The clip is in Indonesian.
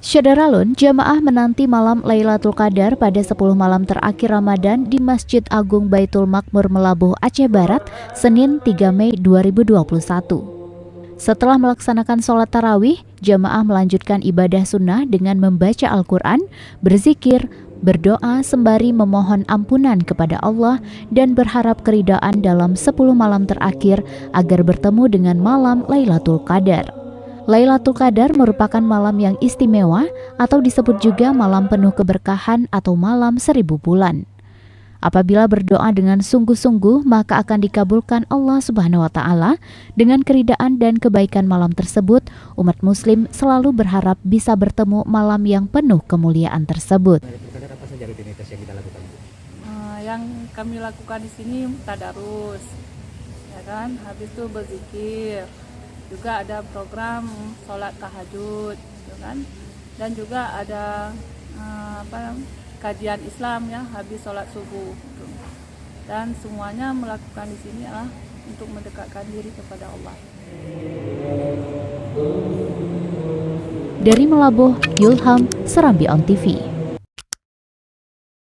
Syederalun, jamaah menanti malam Lailatul Qadar pada 10 malam terakhir Ramadan di Masjid Agung Baitul Makmur Melabuh, Aceh Barat, Senin 3 Mei 2021. Setelah melaksanakan sholat tarawih, jamaah melanjutkan ibadah sunnah dengan membaca Al-Quran, berzikir, berdoa sembari memohon ampunan kepada Allah dan berharap keridaan dalam 10 malam terakhir agar bertemu dengan malam Lailatul Qadar. Lailatul Qadar merupakan malam yang istimewa atau disebut juga malam penuh keberkahan atau malam 1000 bulan. Apabila berdoa dengan sungguh-sungguh, maka akan dikabulkan Allah Subhanahu wa Ta'ala. Dengan keridaan dan kebaikan malam tersebut, umat Muslim selalu berharap bisa bertemu malam yang penuh kemuliaan tersebut. Apa saja rutinitas yang kita lakukan? Yang kami lakukan di sini tadarus, ya kan. Habis itu berzikir. Juga ada program sholat tahajud, gitu kan. Dan juga ada kajian Islam ya habis sholat subuh. Gitu. Dan semuanya melakukan di sini untuk mendekatkan diri kepada Allah. Dari Melabuh, Yulham, Serambi On TV.